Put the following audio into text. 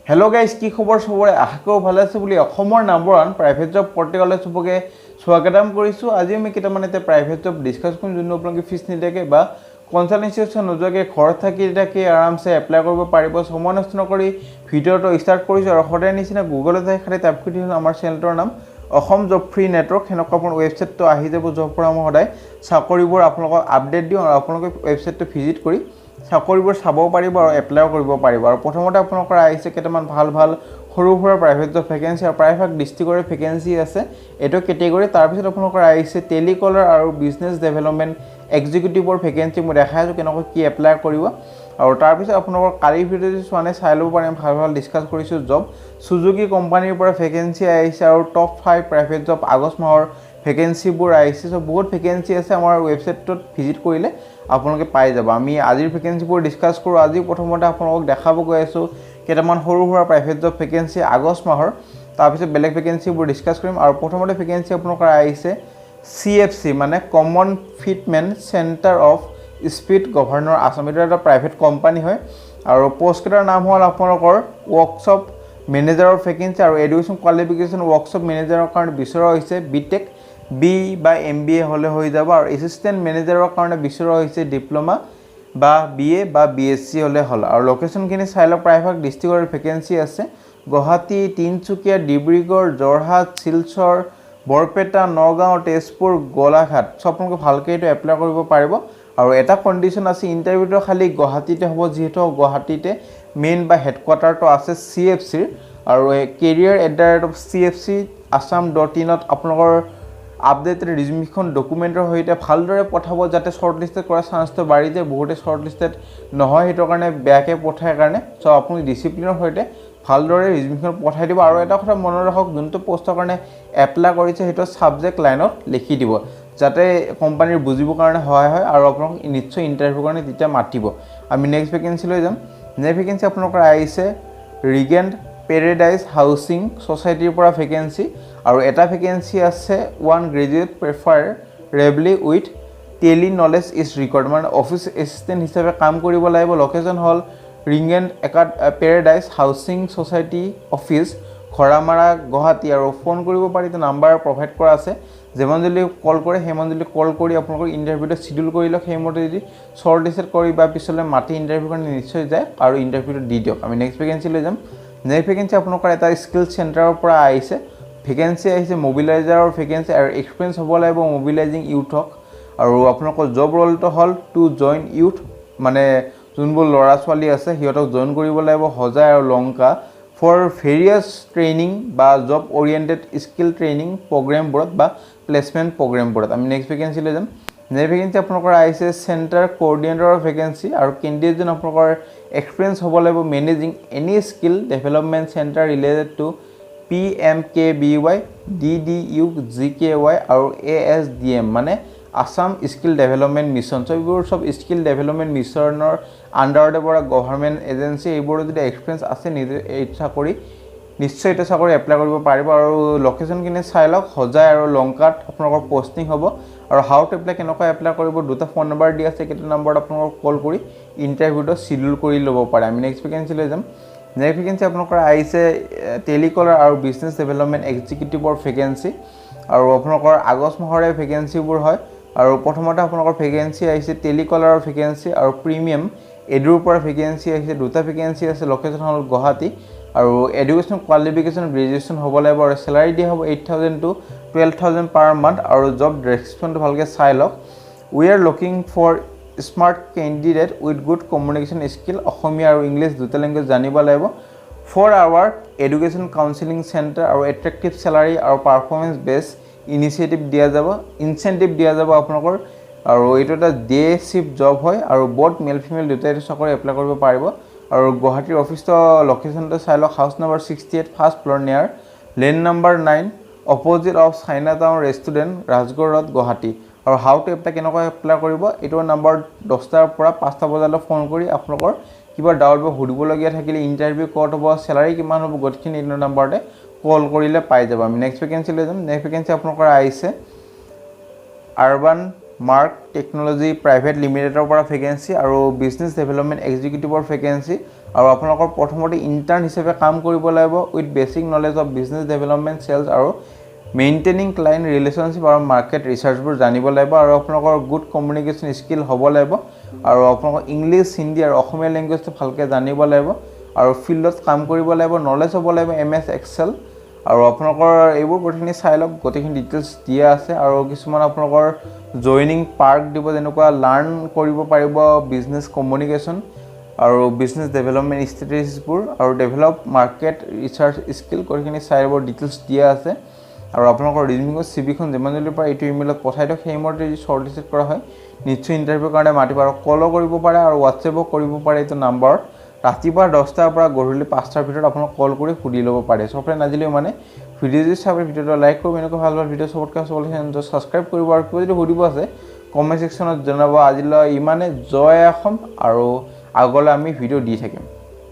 hello guys কি খবৰ সবৰে আশা কৰো ভালে আছে বুলি অসমৰ নাম্বাৰ 1 প্ৰাইভেট জব পৰ্টেললৈ সবকে স্বাগতম কৰিছো আজি আমি কিটামান এতে প্ৰাইভেট জব ডিসকাস কৰিম যোন আপোনালোকে ফিস নিদেকে বা কনসালটেন্সি নোযোৱাকে ঘৰত থাকি এটাকে আৰামছে এপ্লাই কৰিব পাৰিব সময় নষ্ট নকৰি ভিডিওটো ষ্টাৰ্ট কৰিছো আৰু সদায় নিচিনা গুগলত যাই খালি টাইপ কৰি দিলে আমাৰ চেনেলটোৰ নাম অসম জব ফ্ৰী নেটৱৰ্ক হেনক আপোনাৰ ৱেবছাইটটো আহি যাব জব পৰা মই সদায় চাকৰিবোৰ আপোনালোকক আপডেট দিওঁ আৰু আপোনালোকে ৱেবছাইটটো ভিজিট কৰি চাকৰিবোৰ চাব পাৰিব আৰু এপ্লাই কৰিব পাৰিব আৰু প্ৰথমতে আপোনালোকৰ আহিছে কেটামান ভাল সৰু সৰু প্ৰাইভেট জব ভ্যাকেন্সি আৰু প্ৰাইভেট ডিস্ট্ৰিক্টৰ ভ্যাকেন্সি আছে এটো ক্যাটেগৰি তাৰ পিছত আপোনালোকৰ আহিছে টেলিকলাৰ আৰু বিজনেছ ডেভেলপমেন্ট এক্সিকিউটিভৰ ভ্যাকেন্সি মই দেখাইছো কেনেকৈ কি এপ্লাই কৰিব আৰু তাৰ পিছত আপোনালোকৰ কালি ভিডিঅ'টো চোৱানে চাই ল'ব পাৰিম ভাল ডিসকাস কৰিছো জব সুজুকি কোম্পানীৰ পৰা ভ্যাকেন্সি আহিছে আৰু টপ 5 প্ৰাইভেট জব আগষ্ট মাহৰ ভ্যাকেন্সিবোৰ আহিছে সো বহুত ভ্যাকেন্সি আছে আমাৰ ৱেবছাইটটোত ভিজিট কৰিলে আপোনালোকে পাই যাব আমি আজিৰ ভ্যাকেন্সিবোৰ ডিসকাস কৰো আজি প্ৰথমতে আপোনালোকক দেখাব গৈ আছো কেটামান সৰু সৰু প্ৰাইভেট জব ভ্যাকেন্সি আগষ্ট মাহৰ তাৰ পিছত বেলেগ ভ্যাকেন্সিবোৰ ডিসকাস কৰিম আৰু প্ৰথমতে ভ্যাকেন্সি আপোনালোকৰ আহিছে CFC মানে common fitment centre of speed governor Assam এটা প্ৰাইভেট কোম্পানী হয় আৰু পোষ্টৰ নাম হ'ল আপোনালোকৰ ওয়াৰ্কশ্বপ মেনেজাৰৰ ভ্যাকেন্সি আৰু এডুকেশন কোৱালিফিকেশন ওয়াৰ্কশ্বপ মেনেজাৰৰ কাৰণে বিচৰা হৈছে বিটেক বি বা MBA হলে হৈ যাব আৰু এসিস্ট্যান্ট মেনেজাৰৰ কাৰণে বিচৰা হৈছে ডিপ্লোমা বা BA বা BSc হলে হল আৰু লোকেশন কিনি চাইল প্ৰাইভেট ডিস্ট্ৰিক্টৰ ভ্যাকেন্সি আছে গুৱাহাটী তিনচুকীয়া ডিব্ৰুগড় জৰহাট শিলচৰ বৰপেটা নগাঁও তেজপুৰ গোলাঘাট সব আপোনালোকে ভালকৈ এটো এপ্লাই কৰিব পাৰিব আৰু এটা কন্ডিশন আছে ইন্টাৰভিউটো খালি গুৱাহাটীতে হ'ব যেহেতু গুৱাহাটীতে মেইন বা হেডকোৱাৰ্টাৰটো আছে CFC আৰু career@cfc.assam.in ত আপোনালোকৰ আপডেটেড ৰিজিউমিখন ডকুমেন্টৰ হৈতে ভালদৰে পঠাব যাতে শৰ্টলিস্টেড কৰা চান্সটো বাঢ়ি যায় বহুতে শৰ্টলিস্টেড নহয় হেতৰ কাৰণে বেয়াকে পঠায় কাৰণে সো আপুনি ডিসিপ্লিনৰ হৈতে ভালদৰে ৰিজিউমিখন পঠাই দিব আৰু এটা কথা মনত ৰাখক যোনটো পোষ্টৰ কাৰণে এপ্লাই কৰিছে হেটো সাবজেক্ট লাইনত লিখি দিব যাতে কোম্পানীৰ বুজিবৰ কাৰণে সহায় হয় আৰু আপোনাক নিশ্চয় ইন্টাৰভিউ কাৰণে তেতিয়া মাতিব আমি নেক্সট ভ্যাকেন্সি লৈ যাম নেক্সট ভ্যাকেন্সি আপোনালোকৰ আহিছে ৰিগেন্ট পেৰাডাইজ হাউচিং সোসাইটিৰ পৰা ভ্যাকেন্সি আৰু এটা ভ্যাকেন্সি আছে one graduate preferably with tele knowledge is required মানে অফিস এসিস্ট্যান্ট হিচাপে কাম কৰিব লাগিব লোকেশন হল regent paradise housing society office খৰামাৰা গুৱাহাটী আৰু ফোন কৰিব পাৰি তো নাম্বাৰ প্ৰভাইড কৰা আছে যেমন যদি কল কৰে হেমন যদি কল কৰি আপোনালোকৰ ইন্টাৰভিউটো শিডিউল কৰি লওক হেমতে যদি শৰ্ট লিস্টেড কৰি বা পিছলে মাটি ইন্টাৰভিউ কাৰণে নিশ্চয় যায় আৰু ইন্টাৰভিউটো দি দিওক আমি নেক্সট ভ্যাকেন্সি লৈ যাম নেক্সট ভ্যাকেন্সি আপোনালোকৰ এটা স্কিল চেণ্টাৰৰ পৰা আহিছে ভ্যাকেন্সি আহিছে মোবিলাইজাৰৰ ভ্যাকেন্সি আৰু এক্সপেৰিয়েন্স হ'ব লাগিব মোবিলাইজিং ইউথক আৰু আপোনালোকৰ জব ৰলটো হল টু জয়েন ইউথ মানে যোনবোৰ লৰা ছোৱালী আছে হিয়তক জয়েন কৰিব লাগিব হজাই আৰু লংকা ফৰ ভেৰিয়াছ ট্ৰেইনিং বা জব ওৰিয়েন্টেড স্কিল ট্ৰেইনিং প্ৰগ্ৰামবোৰত বা প্লেসমেন্ট প্ৰগ্ৰামবোৰত আমি নেক্সট ভ্যাকেন্সি লৈ যাম নেক্সট ভ্যাকেন্সি আপোনালোকৰ আহিছে চেণ্টাৰ কোঅৰ্ডিনেটৰৰ ভ্যাকেন্সি আৰু কেণ্ডিডেটজন আপোনালোকৰ এক্সপেৰিয়েন্স হ'ব লাগিব managing any skill development centre related to PMKBY DDU GKY আৰু ASDM মানে Assam skill development mission so এইবোৰ সব স্কিল ডেভেলপমেন্ট মিশনৰ আন্ডাৰতে পৰা গভৰ্ণমেন্ট এজেন্সি এইবোৰ যদি এক্সপেৰিয়েন্স আছে ইচ্ছা কৰি নিশ্চয় এটা চাকৰি এপ্লাই কৰিব পাৰিব আৰু লোকেশন কিনে চাই লওক হজাই আৰু লংকাত আপোনালোকৰ পোষ্টিং হ'ব আৰু হাউ টু এপ্লাই কেনেকৈ এপ্লাই কৰিব দুটা ফোন নম্বৰ দি আছে কেটা নম্বৰত আপোনালোকক কল কৰি ইন্টাৰভিউটো শিডিউল কৰি ল'ব পাৰে আমি নেক্সট ভ্যাকেন্সি লৈ যাম নেক্সট ভ্যাকেন্সি আপোনালোকৰ আহিছে টেলিকলাৰ আৰু বিজনেছ ডেভেলপমেন্ট এক্সিকিউটিভৰ ভ্যাকেন্সি আৰু আপোনালোকৰ আগষ্ট মাহৰে ভ্যাকেন্সিবোৰ হয় আৰু প্ৰথমতে আপোনালোকৰ ভ্যাকেন্সি আহিছে টেলিকলাৰৰ ভ্যাকেন্সি আৰু প্ৰিমিয়াম এডুৰ পৰা ভ্যাকেন্সি আহিছে দুটা ভ্যাকেন্সি আছে লোকেশন হল গুৱাহাটী আৰু এডুকেশন কোৱালিফিকেশন গ্ৰেজুৱেচন হ'ব লাগিব আৰু স্যালাৰি দিয়া হ'ব 8000 to 12000 পাৰ মান্থ আৰু জব ডেসক্ৰিপচনটো ভালকে চাই লওক we are looking for smart candidate with good communication skill Assamese আৰু ইংলিছ দুটা ল্যাঙ্গুৱেজ জানিব লাগিব 4 আৱাৰ এডুকেশন কাউন্সেলিং সেন্টাৰ আৰু এট্ৰেক্টিভ স্যালাৰি আৰু পাৰফৰমেন্স বেস ইনিশিয়েটিভ দিয়া যাব ইনসেন্টিভ দিয়া যাব আপোনালোকৰ আৰু এইটো এটা ডে শিফট জব হয় আৰু বোথ মেল ফিমেল দুটাই চাকৰি এপ্লাই কৰিব পাৰিব আৰু গুৱাহাটীৰ অফিসটো লোকেশনটো চাই লওক হাউস number 68 first floor near lane number 9 opposite of China Town restaurant Rajgarh road Guwahati আৰু হাউ টু এপ্লাই কেনেকৈ এপ্লাই কৰিব এইটো নম্বৰ 10টাৰ পৰা 5টা বজালৈ ফোন কৰি আপোনালোকৰ কিবা ডাউট বা সুধিবলগীয়া থাকিলে ইন্টাৰভিউ ক'ত হ'ব স্যালাৰি কিমান হ'ব গটখিনি এই নম্বৰতে কল কৰিলে পাই যাব আমি নেক্সট ভ্যাকেন্সি লৈ যাম নেক্সট ভ্যাকেন্সি আপোনালোকৰ আহিছে আৰবান মাৰ্ক টেকন'লজি প্ৰাইভেট লিমিটেডৰ পৰা ভেকেঞ্চি আৰু বিজনেছ ডেভেলপমেণ্ট এক্সিকিউটিভৰ ভেকেঞ্চি আৰু আপোনালোকৰ প্ৰথমতে ইণ্টাৰ্ণ হিচাপে কাম কৰিব লাগিব with basic knowledge of business development sales আৰু মেইনটেইনিং ক্লায়েণ্ট ৰিলেশ্যনশ্বিপ আৰু মাৰ্কেট ৰিচাৰ্চবোৰ জানিব লাগিব আৰু আপোনালোকৰ গুড কমিউনিকেশ্যন স্কিল হ'ব লাগিব আৰু আপোনালোকৰ ইংলিছ হিন্দী আৰু অসমীয়া লেংগুৱেজটো ভালকৈ জানিব লাগিব আৰু ফিল্ডত কাম কৰিব লাগিব নলেজ হ'ব লাগিব MS Excel আৰু আপোনালোকৰ এইবোৰ গোটেইখিনি চাই লওক গোটেইখিনি ডিটেইলছ দিয়া আছে আৰু কিছুমান আপোনালোকৰ জইনিং পাৰ্ক দিব যেনেকুৱা লাৰ্ণ কৰিব পাৰিব বিজনেছ কমিউনিকেশ্যন আৰু বিজনেছ ডেভেলপমেণ্ট ষ্ট্ৰেটেজিছবোৰ আৰু ডেভেলপ মাৰ্কেট ৰিচাৰ্চ স্কিল গোটেইখিনি চাই ল'ব ডিটেইলছ দিয়া আছে আৰু আপোনালোকৰ ৰিজিউমিঙৰ CVখন যিমান জলদি পাৰে এইটো ইমেইলত পঠাই দিয়ক সেইমতে যদি শ্বৰ্ট লিষ্ট কৰা হয় নিশ্চয় ইণ্টাৰভিউৰ কাৰণে মাতিব আৰু কলো কৰিব পাৰে আৰু হোৱাটছএপো কৰিব পাৰে এইটো নাম্বাৰত ৰাতিপুৱা 10টাৰ পৰা গধূলি 5টাৰ ভিতৰত আপোনাক কল কৰি সুধি ল'ব পাৰে সো ফ্ৰেণ্ড আজিলৈ মানে ভিডিঅ' যদি চাব ভিডিঅ'টো লাইক কৰিব এনেকুৱা ভাল ভাল ভিডিঅ' চবতকৈ চেনেলটো ছাবস্ক্ৰাইব কৰিব আৰু কিবা যদি সুধিব আছে কমেণ্ট ছেকশ্যনত জনাব আজিলৈ ইমানে জয় অসম আৰু আগলৈ আমি ভিডিঅ' দি থাকিম